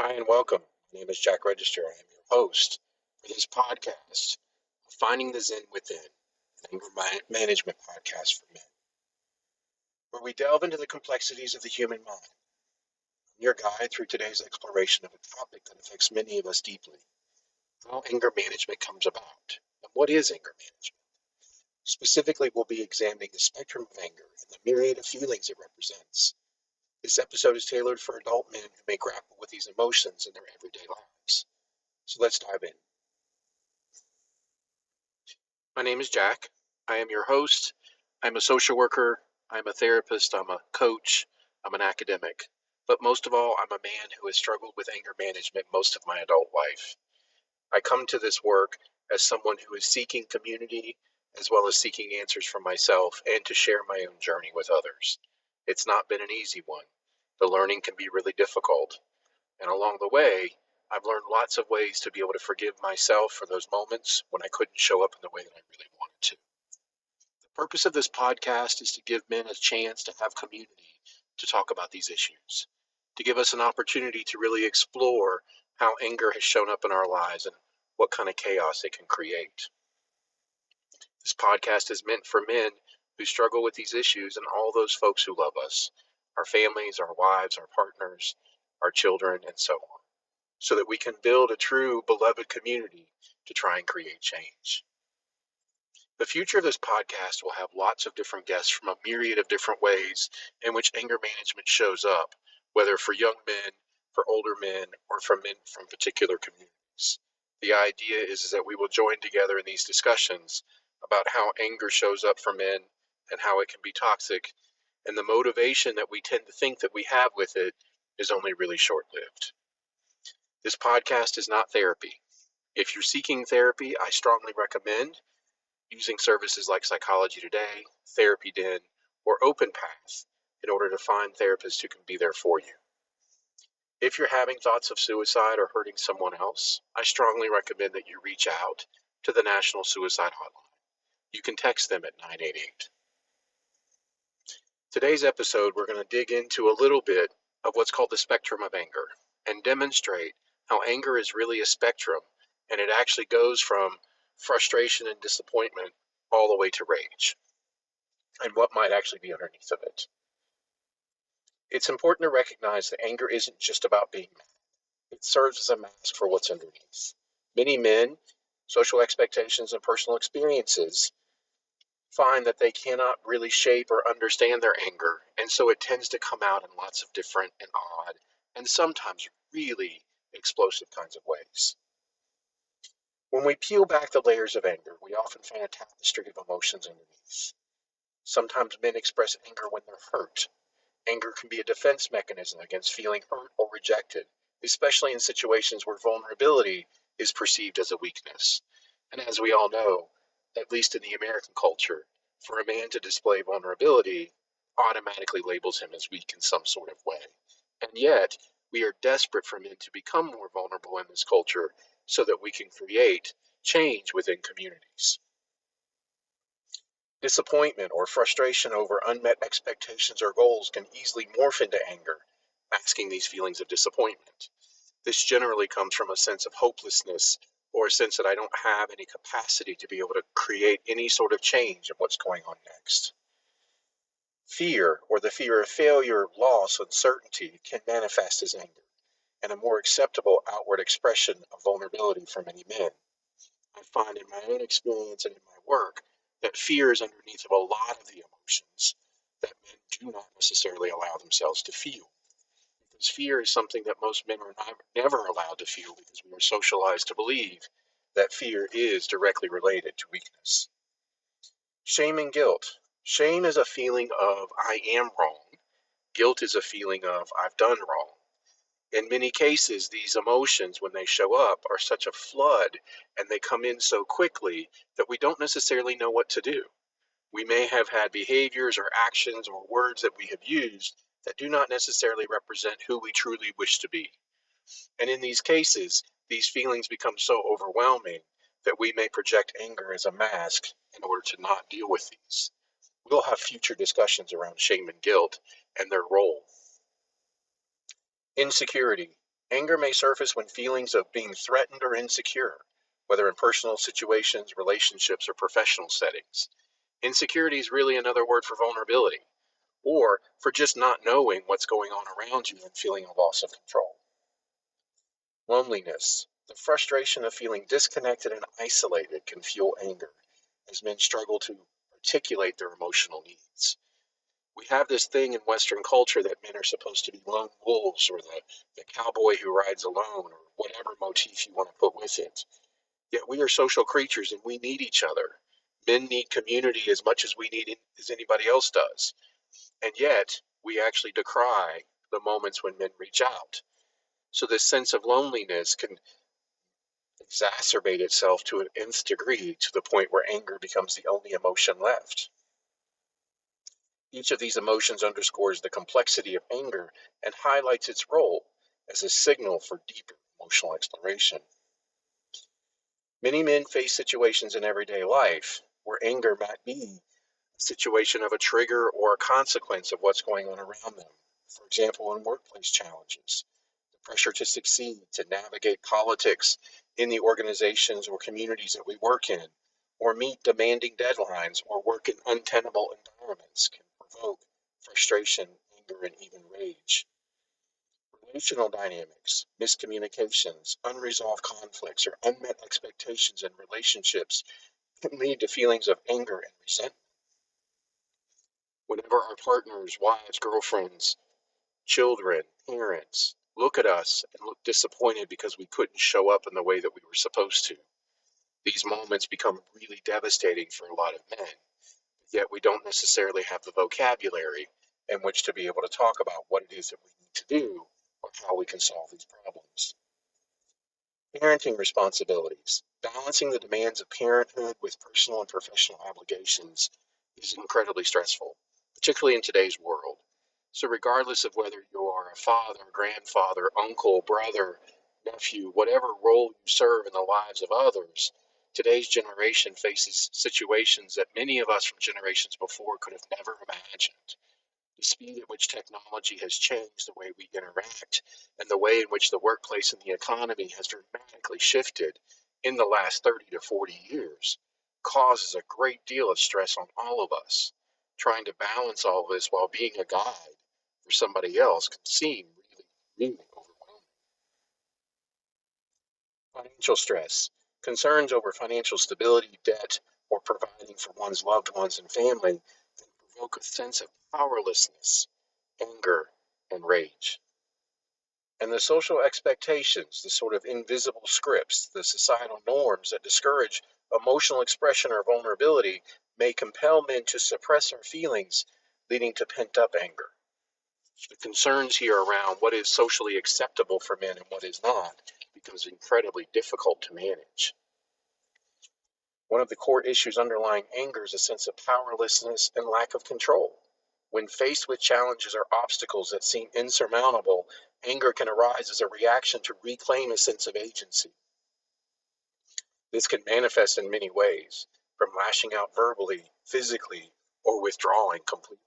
Hi and welcome. My name is Jack Register. I am your host for this podcast, Finding the Zen Within, an anger management podcast for men, where we delve into the complexities of the human mind. I'm your guide through today's exploration of a topic that affects many of us deeply: how anger management comes about, and what is anger management. Specifically, we'll be examining the spectrum of anger and the myriad of feelings it represents. This episode is tailored for adult men who may grapple with these emotions in their everyday lives. So let's dive in. My name is Jack. I am your host. I'm a social worker. I'm a therapist. I'm a coach. I'm an academic. But most of all, I'm a man who has struggled with anger management most of my adult life. I come to this work as someone who is seeking community as well as seeking answers for myself and to share my own journey with others. It's not been an easy one. The learning can be really difficult. And along the way, I've learned lots of ways to be able to forgive myself for those moments when I couldn't show up in the way that I really wanted to. The purpose of this podcast is to give men a chance to have community to talk about these issues, to give us an opportunity to really explore how anger has shown up in our lives and what kind of chaos it can create. This podcast is meant for men who struggle with these issues and all those folks who love us, our families, our wives, our partners, our children, and so on, so that we can build a true beloved community to try and create change. The future of this podcast will have lots of different guests from a myriad of different ways in which anger management shows up, whether for young men, for older men, or for men from particular communities. The idea is that we will join together in these discussions about how anger shows up for men and how it can be toxic, and the motivation that we tend to think that we have with it is only really short-lived. This podcast is not therapy. If you're seeking therapy, I strongly recommend using services like Psychology Today, Therapy Den, or Open Path in order to find therapists who can be there for you. If you're having thoughts of suicide or hurting someone else, I strongly recommend that you reach out to the National Suicide Hotline. You can text them at 988. Today's episode, we're going to dig into a little bit of what's called the spectrum of anger and demonstrate how anger is really a spectrum, and it actually goes from frustration and disappointment all the way to rage, and what might actually be underneath of it. It's important to recognize that anger isn't just about being mad. It serves as a mask for what's underneath. Many men, social expectations, and personal experiences find that they cannot really shape or understand their anger, and so it tends to come out in lots of different and odd, and sometimes really explosive kinds of ways. When we peel back the layers of anger, we often find a tapestry of emotions underneath. Sometimes men express anger when they're hurt. Anger can be a defense mechanism against feeling hurt or rejected, especially in situations where vulnerability is perceived as a weakness. And as we all know, at least in the American culture, for a man to display vulnerability automatically labels him as weak in some sort of way. And yet, we are desperate for men to become more vulnerable in this culture so that we can create change within communities. Disappointment or frustration over unmet expectations or goals can easily morph into anger, masking these feelings of disappointment. This generally comes from a sense of hopelessness or a sense that I don't have any capacity to be able to create any sort of change in what's going on next. Fear, or the fear of failure, loss, uncertainty, can manifest as anger, and a more acceptable outward expression of vulnerability for many men. I find in my own experience and in my work that fear is underneath of a lot of the emotions that men do not necessarily allow themselves to feel. Because fear is something that most men are never allowed to feel because we are socialized to believe that fear is directly related to weakness. Shame and guilt. Shame is a feeling of I am wrong. Guilt is a feeling of I've done wrong. In many cases, these emotions, when they show up, are such a flood and they come in so quickly that we don't necessarily know what to do. We may have had behaviors or actions or words that we have used that do not necessarily represent who we truly wish to be. And in these cases, these feelings become so overwhelming that we may project anger as a mask in order to not deal with these. We'll have future discussions around shame and guilt and their role. Insecurity. Anger may surface when feelings of being threatened or insecure, whether in personal situations, relationships, or professional settings. Insecurity is really another word for vulnerability, or for just not knowing what's going on around you and feeling a loss of control. Loneliness. The frustration of feeling disconnected and isolated can fuel anger, as men struggle to articulate their emotional needs. We have this thing in Western culture that men are supposed to be lone wolves or the cowboy who rides alone or whatever motif you want to put with it. Yet we are social creatures and we need each other. Men need community as much as we need it as anybody else does. And yet we actually decry the moments when men reach out. So this sense of loneliness can exacerbate itself to an nth degree to the point where anger becomes the only emotion left. Each of these emotions underscores the complexity of anger and highlights its role as a signal for deeper emotional exploration. Many men face situations in everyday life where anger might be a situation of a trigger or a consequence of what's going on around them. For example, in workplace challenges, the pressure to succeed, to navigate politics in the organizations or communities that we work in, or meet demanding deadlines, or work in untenable environments can provoke frustration, anger, and even rage. Relational dynamics, miscommunications, unresolved conflicts, or unmet expectations in relationships can lead to feelings of anger and resentment. Whenever our partners, wives, girlfriends, children, parents look at us and look disappointed because we couldn't show up in the way that we were supposed to, these moments become really devastating for a lot of men. Yet we don't necessarily have the vocabulary in which to be able to talk about what it is that we need to do or how we can solve these problems. Parenting responsibilities. Balancing the demands of parenthood with personal and professional obligations is incredibly stressful, particularly in today's world. So, regardless of whether you are a father, grandfather, uncle, brother, nephew, whatever role you serve in the lives of others, today's generation faces situations that many of us from generations before could have never imagined. The speed at which technology has changed the way we interact and the way in which the workplace and the economy has dramatically shifted in the last 30 to 40 years causes a great deal of stress on all of us. Trying to balance all of this while being a guide for somebody else can seem really, really overwhelming. Financial stress. Concerns over financial stability, debt, or providing for one's loved ones and family can provoke a sense of powerlessness, anger, and rage. And the social expectations, the sort of invisible scripts, the societal norms that discourage emotional expression or vulnerability may compel men to suppress our feelings, leading to pent up anger. The concerns here around what is socially acceptable for men and what is not becomes incredibly difficult to manage. One of the core issues underlying anger is a sense of powerlessness and lack of control. When faced with challenges or obstacles that seem insurmountable, anger can arise as a reaction to reclaim a sense of agency. This can manifest in many ways, from lashing out verbally, physically, or withdrawing completely.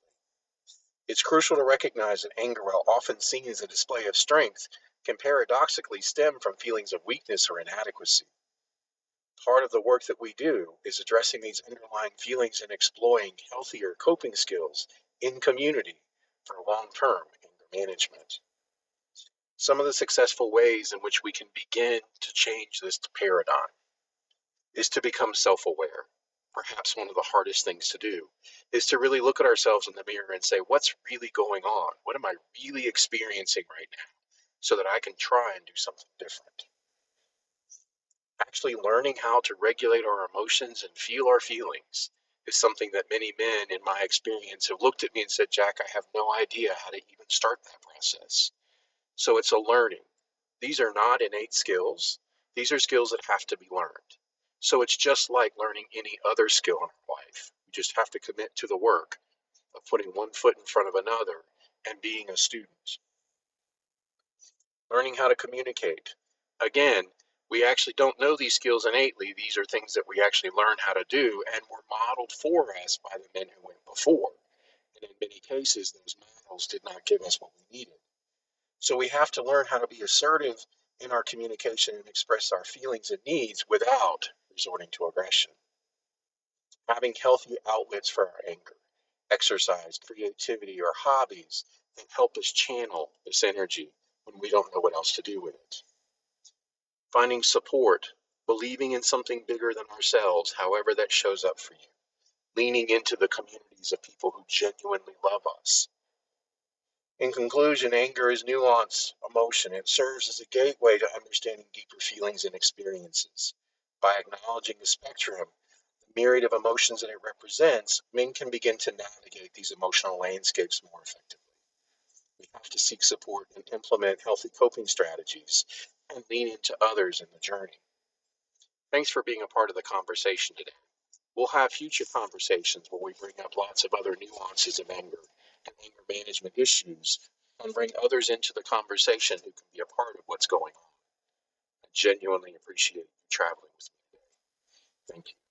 It's crucial to recognize that anger, while often seen as a display of strength, can paradoxically stem from feelings of weakness or inadequacy. Part of the work that we do is addressing these underlying feelings and exploring healthier coping skills in community for long-term anger management. Some of the successful ways in which we can begin to change this paradigm is to become self-aware. Perhaps one of the hardest things to do is to really look at ourselves in the mirror and say, what's really going on? What am I really experiencing right now? So that I can try and do something different. Actually learning how to regulate our emotions and feel our feelings is something that many men, in my experience, have looked at me and said, Jack, I have no idea how to even start that process. So it's a learning. These are not innate skills. These are skills that have to be learned. So it's just like learning any other skill in our life. You just have to commit to the work of putting one foot in front of another and being a student. Learning how to communicate. Again, we actually don't know these skills innately. These are things that we actually learn how to do and were modeled for us by the men who went before. And in many cases, those models did not give us what we needed. So we have to learn how to be assertive in our communication and express our feelings and needs without resorting to aggression. Having healthy outlets for our anger, exercise, creativity, or hobbies that help us channel this energy when we don't know what else to do with it. Finding support, believing in something bigger than ourselves, however that shows up for you. Leaning into the communities of people who genuinely love us. In conclusion, anger is nuanced emotion. It serves as a gateway to understanding deeper feelings and experiences. By acknowledging the spectrum, the myriad of emotions that it represents, men can begin to navigate these emotional landscapes more effectively. We have to seek support and implement healthy coping strategies and lean into others in the journey. Thanks for being a part of the conversation today. We'll have future conversations where we bring up lots of other nuances of anger and anger management issues and bring others into the conversation who can be a part of what's going on. I genuinely appreciate you traveling with me today. Thank you.